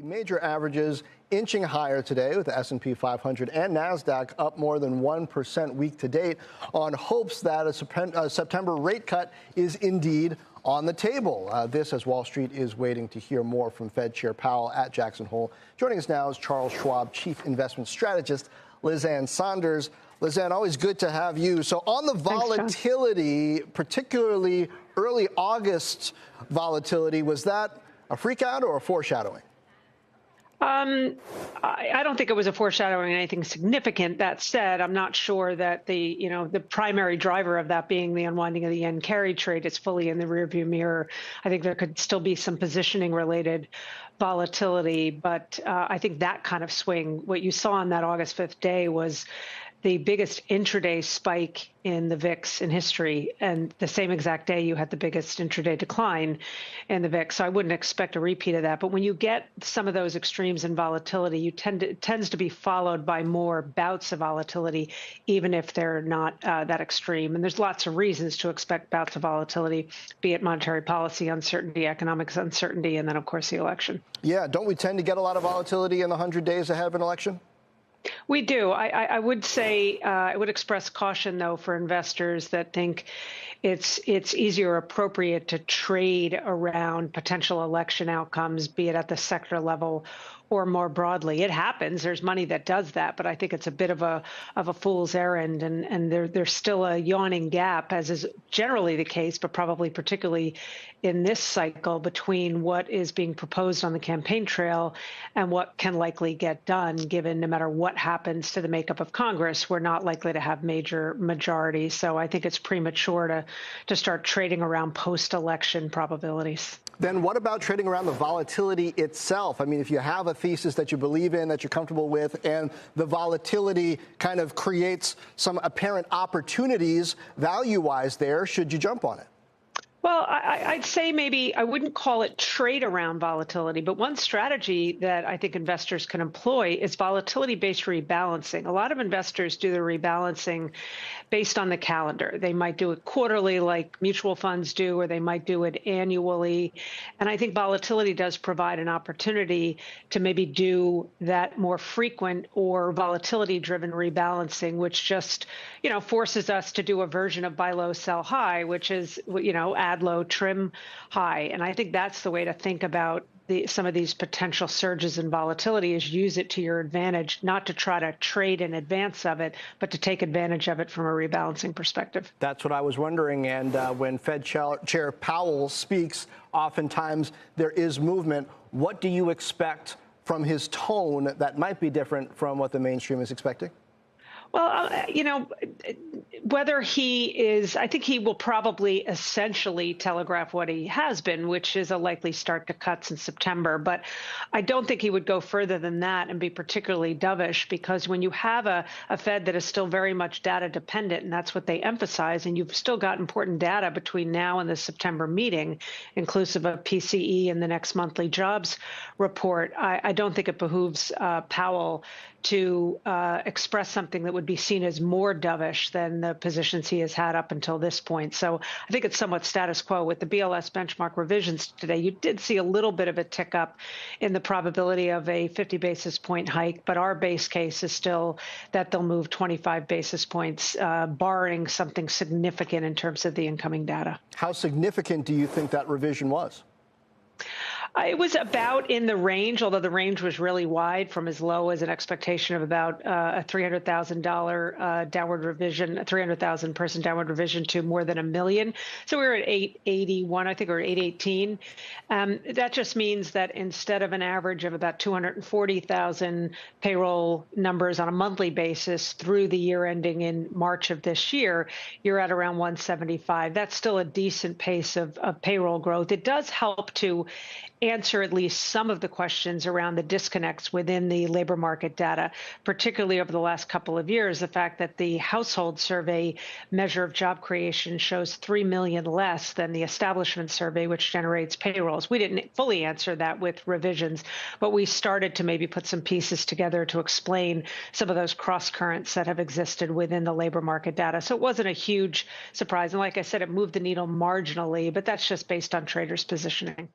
Major averages inching higher today with the S&P 500 and NASDAQ up more than 1% week to date on hopes that a September rate cut is indeed on the table. This as Wall Street is waiting to hear more from Fed Chair Powell at Jackson Hole. Joining us now is Charles Schwab, Chief Investment Strategist, Ann Sonders. Ann, always good to have you. So on the volatility, particularly early August volatility, was that a freak out or a foreshadowing? I don't think it was a foreshadowing anything significant. That said, I'm not sure that the primary driver of that being the unwinding of the yen carry trade is fully in the rearview mirror. I think there could still be some positioning related volatility, but I think that kind of swing, what you saw on that August 5th day was the biggest intraday spike in the VIX in history, and the same exact day you had the biggest intraday decline in the VIX. So I wouldn't expect a repeat of that. But when you get some of those extremes in volatility, it tends to be followed by more bouts of volatility, even if they're not that extreme. And there's lots of reasons to expect bouts of volatility, be it monetary policy uncertainty, economic uncertainty, and then, of course, the election. Yeah, don't we tend to get a lot of volatility in the 100 days ahead of an election? We do. I would say I would express caution, though, for investors that think it's easier or appropriate to trade around potential election outcomes, be it at the sector level or more broadly. It happens. There's money that does that, but I think it's a bit of a fool's errand, and there's still a yawning gap, as is generally the case, but probably particularly in this cycle, between what is being proposed on the campaign trail and what can likely get done, given no matter what happens to the makeup of Congress, we're not likely to have major majorities. So I think it's premature to start trading around post-election probabilities. Then what about trading around the volatility itself? I mean, if you have a thesis that you believe in, that you're comfortable with, and the volatility kind of creates some apparent opportunities value-wise there, should you jump on it? Well, I'd say maybe I wouldn't call it trade around volatility, but one strategy that I think investors can employ is volatility-based rebalancing. A lot of investors do their rebalancing based on the calendar. They might do it quarterly like mutual funds do, or they might do it annually. And I think volatility does provide an opportunity to maybe do that more frequent or volatility-driven rebalancing, which just, forces us to do a version of buy low, sell high, which is, add low, trim high. And I think that's the way to think about some of these potential surges in volatility, is use it to your advantage, not to try to trade in advance of it, but to take advantage of it from a rebalancing perspective. That's what I was wondering. And when Fed Chair Powell speaks, oftentimes there is movement. What do you expect from his tone that might be different from what the mainstream is expecting? Well, whether he is, I think he will probably essentially telegraph what he has been, which is a likely start to cuts in September. But I don't think he would go further than that and be particularly dovish, because when you have a Fed that is still very much data dependent, and that's what they emphasize, and you've still got important data between now and the September meeting, inclusive of PCE and the next monthly jobs report, I don't think it behooves Powell to express something that would be seen as more dovish than the positions he has had up until this point. So I think it's somewhat status quo. With the BLS benchmark revisions today, you did see a little bit of a tick up in the probability of a 50 basis point hike, but our base case is still that they'll move 25 basis points, barring something significant in terms of the incoming data. How significant do you think that revision was? It was about in the range, although the range was really wide, from as low as an expectation of about a $300,000 downward revision, a 300,000 person downward revision, to more than $1 million. So we were at 881, I think, or 818. That just means that instead of an average of about 240,000 payroll numbers on a monthly basis through the year ending in March of this year, you're at around 175. That's still a decent pace of payroll growth. It does help to answer at least some of the questions around the disconnects within the labor market data, particularly over the last couple of years. The fact that the household survey measure of job creation shows 3 million less than the establishment survey, which generates payrolls. We didn't fully answer that with revisions, but we started to maybe put some pieces together to explain some of those cross currents that have existed within the labor market data. So it wasn't a huge surprise. And like I said, it moved the needle marginally, but that's just based on traders' positioning.